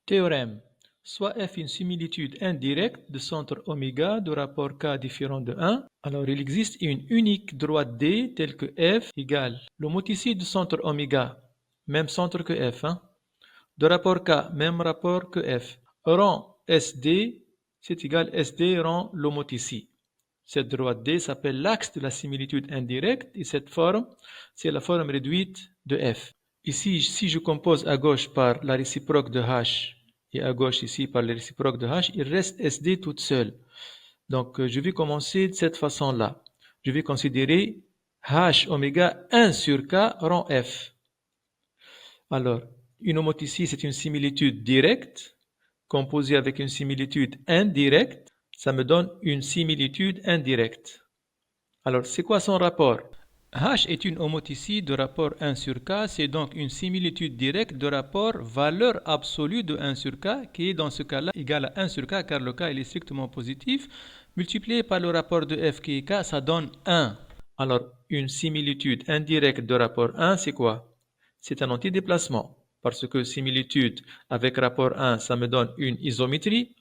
Théorème. Soit F est une similitude indirecte de centre oméga de rapport K différent de 1, alors il existe une unique droite D telle que F égale l'homoticide du centre oméga, même centre que F, de rapport K, même rapport que F, rang SD, c'est égal SD rang l'homoticide. Cette droite D s'appelle l'axe de la similitude indirecte et cette forme, c'est la forme réduite de F. Ici, si je compose à gauche par la réciproque de H et à gauche ici par la réciproque de H, il reste SD toute seule. Donc, je vais commencer de cette façon-là. Je vais considérer H oméga 1 sur K rang F. Alors, une homoticide, c'est une similitude directe composée avec une similitude indirecte. Ça me donne une similitude indirecte. Alors, c'est quoi son rapport? H est une homoticide de rapport 1 sur K, c'est donc une similitude directe de rapport valeur absolue de 1 sur K, qui est dans ce cas-là égal à 1 sur K, car le K il est strictement positif, multiplié par le rapport de F qui est K, ça donne 1. Alors, une similitude indirecte de rapport 1, c'est quoi? C'est un antidéplacement, parce que similitude avec rapport 1, ça me donne une isométrie.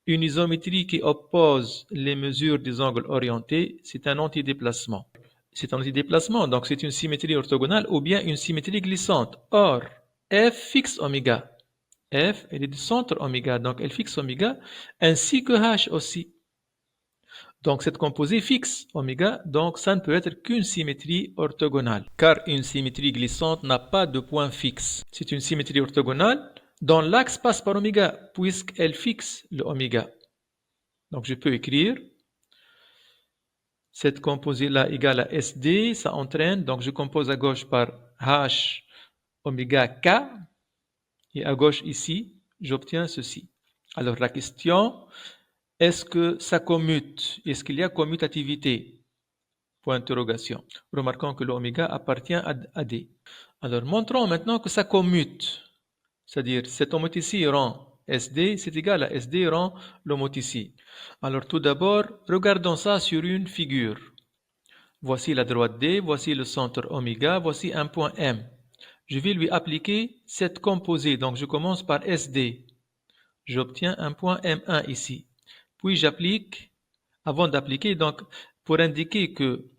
Une isométrie qui oppose les mesures des angles orientés, c'est un antidéplacement. C'est un antidéplacement, donc c'est une symétrie orthogonale ou bien une symétrie glissante. Or, F fixe oméga. F, elle est du centre oméga, donc elle fixe oméga, ainsi que H aussi. Donc cette composée fixe oméga, donc ça ne peut être qu'une symétrie orthogonale, car une symétrie glissante n'a pas de point fixe. C'est une symétrie orthogonale dont l'axe passe par oméga, puisqu'elle fixe le oméga. Donc je peux écrire cette composée-là égale à SD, ça entraîne, donc je compose à gauche par H oméga K, et à gauche ici, j'obtiens ceci. Alors la question, est-ce que ça commute? Est-ce qu'il y a commutativité? Point d'interrogation. Remarquons que l'oméga appartient à D. Alors montrons maintenant que ça commute. C'est-à-dire, cet homoticide rang SD, c'est égal à SD rang l'homoticide. Alors tout d'abord, regardons ça sur une figure. Voici la droite D, voici le centre oméga, voici un point M. Je vais lui appliquer cette composée, donc je commence par SD. J'obtiens un point M1 ici. Puis j'applique, avant d'appliquer, donc pour indiquer que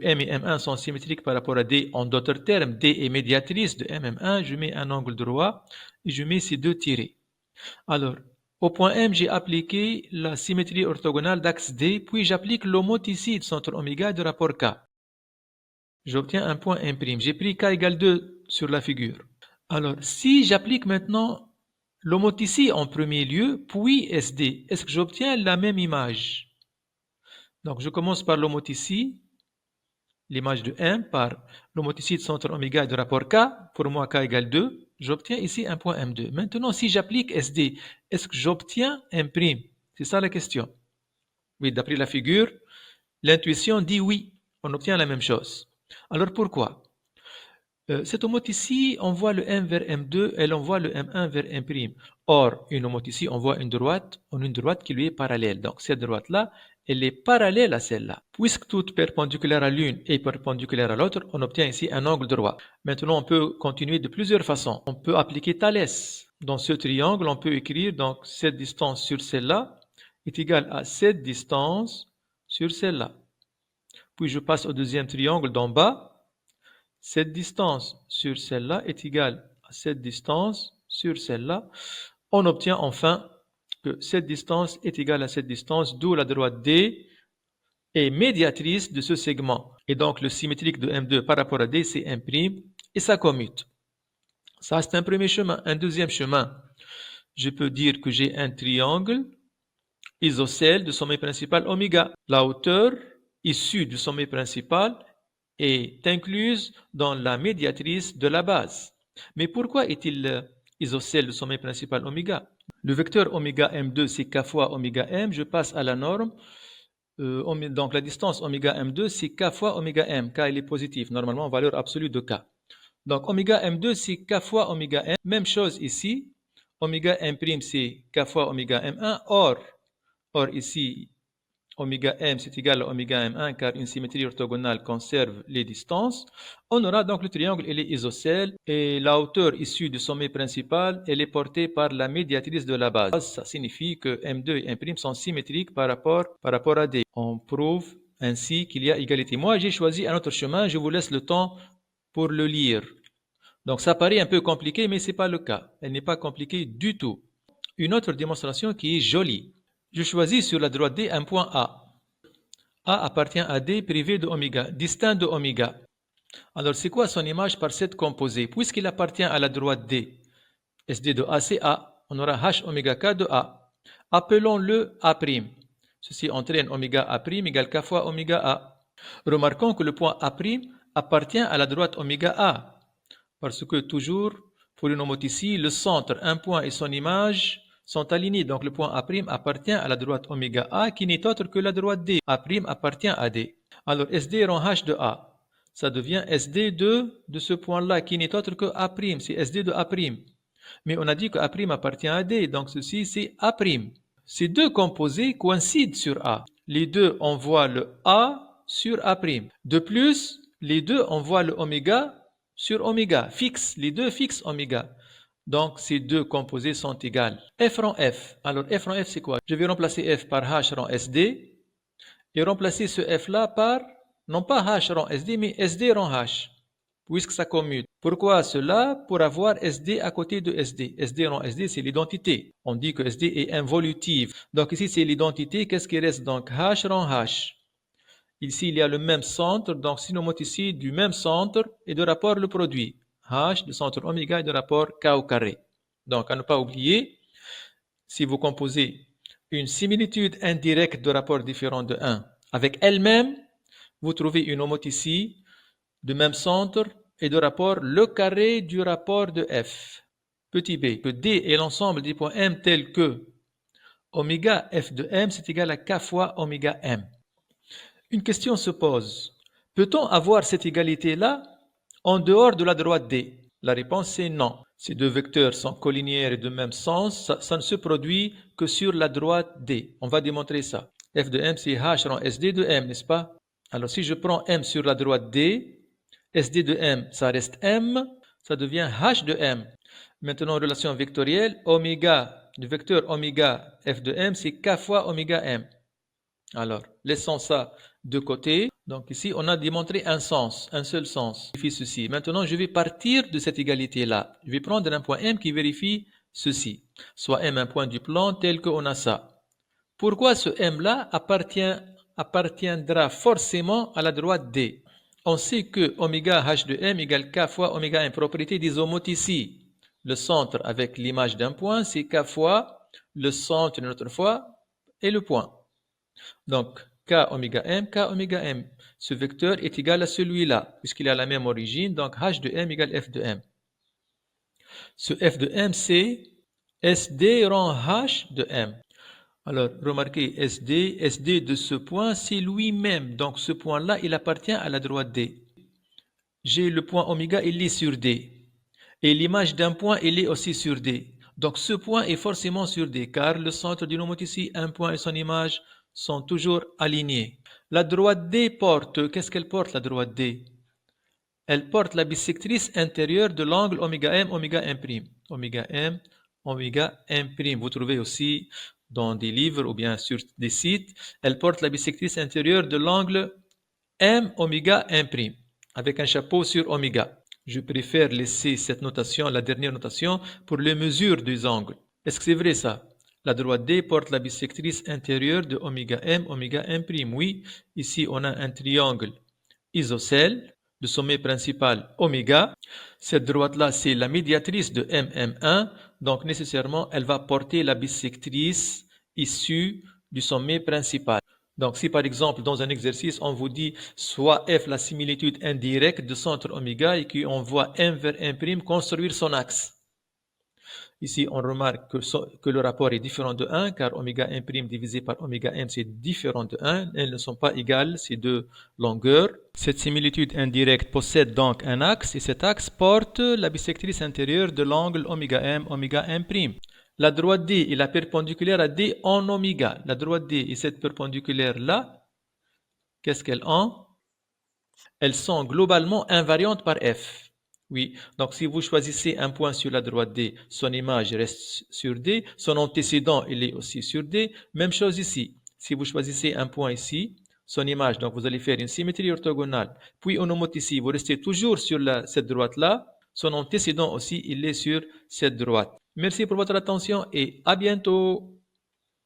M et M1 sont symétriques par rapport à D, en d'autres termes, D est médiatrice de MM1, je mets un angle droit et je mets ces deux tirés. Alors, au point M, j'ai appliqué la symétrie orthogonale d'axe D, puis j'applique l'homoticide centre oméga de rapport K. J'obtiens un point M'. J'ai pris K égale 2 sur la figure. Alors, si j'applique maintenant l'homoticide en premier lieu, puis SD, est-ce que j'obtiens la même image? Donc, je commence par l'homoticide, l'image de M, par l'homoticide centre oméga de rapport K, pour moi K égale 2, j'obtiens ici un point M2. Maintenant, si j'applique SD, est-ce que j'obtiens M'? C'est ça la question. Oui, d'après la figure, l'intuition dit oui, on obtient la même chose. Alors pourquoi? Cette homoticide envoie le M vers M2, elle envoie le M1 vers M'. Or, une homoticide envoie une droite qui lui est parallèle. Donc, cette droite-là, elle est parallèle à celle-là. Puisque toute perpendiculaire à l'une est perpendiculaire à l'autre, on obtient ici un angle droit. Maintenant, on peut continuer de plusieurs façons. On peut appliquer Thalès. Dans ce triangle, on peut écrire donc cette distance sur celle-là est égale à cette distance sur celle-là. Puis je passe au deuxième triangle d'en bas. Cette distance sur celle-là est égale à cette distance sur celle-là. On obtient enfin que cette distance est égale à cette distance, d'où la droite D est médiatrice de ce segment. Et donc le symétrique de M2 par rapport à D, c'est M', et ça commute. Ça, c'est un premier chemin. Un deuxième chemin, je peux dire que j'ai un triangle isocèle de sommet principal oméga. La hauteur issue du sommet principal est incluse dans la médiatrice de la base. Mais pourquoi est-il isocèle de sommet principal oméga? Le vecteur oméga M2, c'est K fois oméga M. Je passe à la norme. Donc la distance oméga M2, c'est K fois oméga M. K, il est positif, normalement, valeur absolue de K. Donc oméga M2, c'est K fois oméga M. Même chose ici. Oméga M', c'est K fois oméga M1. Or ici, oméga m c'est égal à oméga m1 car une symétrie orthogonale conserve les distances, on aura donc le triangle, il est isocèle et la hauteur issue du sommet principal, elle est portée par la médiatrice de la base. Ça signifie que M2 et M' sont symétriques par rapport à D. On prouve ainsi qu'il y a égalité. Moi, j'ai choisi un autre chemin, je vous laisse le temps pour le lire. Donc ça paraît un peu compliqué, mais ce n'est pas le cas. Elle n'est pas compliquée du tout. Une autre démonstration qui est jolie. Je choisis sur la droite D un point A. A appartient à D privé de oméga, distinct de oméga. Alors c'est quoi son image par cette composée? Puisqu'il appartient à la droite D, SD de A c'est A, on aura H oméga K de A. Appelons-le A'. Ceci entraîne oméga A' égale K fois oméga A. Remarquons que le point A' appartient à la droite oméga A. Parce que toujours, pour une homothétie, le centre, un point et son image sont alignés. Donc le point A' appartient à la droite oméga A qui n'est autre que la droite D. A' appartient à D. Alors SD rend H de A. Ça devient SD de ce point-là qui n'est autre que A'. C'est SD de A'. Mais on a dit que A' appartient à D. Donc ceci c'est A'. Ces deux composés coïncident sur A. Les deux envoient le A sur A'. De plus, les deux envoient le oméga sur oméga, fixe, les deux fixent oméga. Donc, ces deux composés sont égales. F rend F. Alors, F rend F, c'est quoi? Je vais remplacer F par H rend SD et remplacer ce F-là par, non pas H rend SD, mais SD rend H, puisque ça commute. Pourquoi cela? Pour avoir SD à côté de SD. SD rend SD, c'est l'identité. On dit que SD est involutive. Donc, ici, c'est l'identité. Qu'est-ce qui reste? Donc, H rend H. Ici, il y a le même centre, donc synomètre ici du même centre et de rapport le produit. H de centre oméga et de rapport K au carré. Donc, à ne pas oublier, si vous composez une similitude indirecte de rapport différent de 1 avec elle-même, vous trouvez une homothétie de même centre et de rapport le carré du rapport de F. Petit b, que D est l'ensemble des points M tels que oméga F de M, c'est égal à K fois oméga M. Une question se pose. Peut-on avoir cette égalité-là en dehors de la droite D? La réponse est non. Ces deux vecteurs sont collinéaires et de même sens. Ça ne se produit que sur la droite D. On va démontrer ça. F de M, c'est H rend SD de M, n'est-ce pas? Alors si je prends M sur la droite D, SD de M, ça reste M, ça devient H de M. Maintenant, relation vectorielle, oméga, du vecteur oméga F de M, c'est K fois oméga M. Alors, laissons ça de côté. Donc ici, on a démontré un sens, un seul sens. Vérifie ceci. Maintenant, je vais partir de cette égalité-là. Je vais prendre un point M qui vérifie ceci. Soit M un point du plan tel qu'on a ça. Pourquoi ce M-là appartiendra forcément à la droite D? On sait que oméga H de M égale K fois oméga M. Propriété des ici. Le centre avec l'image d'un point, c'est K fois le centre une autre fois et le point. Donc, K oméga M. Ce vecteur est égal à celui-là, puisqu'il a la même origine. Donc, H de M égale F de M. Ce F de M, c'est SD rend H de M. Alors, remarquez, SD de ce point, c'est lui-même. Donc, ce point-là, il appartient à la droite D. J'ai le point oméga, il est sur D. Et l'image d'un point, il est aussi sur D. Donc, ce point est forcément sur D, car le centre du nombre ici, un point et son image, sont toujours alignés. La droite D porte, qu'est-ce qu'elle porte la droite D? Elle porte la bissectrice intérieure de l'angle oméga M, oméga M'. Oméga M, oméga M'. Vous trouvez aussi dans des livres ou bien sur des sites, elle porte la bissectrice intérieure de l'angle M, oméga M', avec un chapeau sur oméga. Je préfère laisser cette notation, la dernière notation, pour les mesures des angles. Est-ce que c'est vrai ça? La droite D porte la bissectrice intérieure de oméga M, oméga M'. Oui, ici on a un triangle isocèle, le sommet principal oméga. Cette droite-là, c'est la médiatrice de MM1, donc nécessairement, elle va porter la bissectrice issue du sommet principal. Donc si par exemple dans un exercice on vous dit soit F la similitude indirecte de centre oméga et qu'on voit M vers M' construire son axe. Ici on remarque que le rapport est différent de 1 car oméga M' divisé par oméga M c'est différent de 1. Elles ne sont pas égales ces deux longueurs. Cette similitude indirecte possède donc un axe et cet axe porte la bissectrice intérieure de l'angle oméga M'. La droite D est la perpendiculaire à D en oméga. La droite D et cette perpendiculaire-là, qu'est-ce qu'elles ont? Elles sont globalement invariantes par F. Oui, donc si vous choisissez un point sur la droite D, son image reste sur D, son antécédent, il est aussi sur D. Même chose ici. Si vous choisissez un point ici, son image, donc vous allez faire une symétrie orthogonale. Puis on note ici, vous restez toujours sur cette droite-là. Son antécédent aussi, il est sur cette droite. Merci pour votre attention et à bientôt.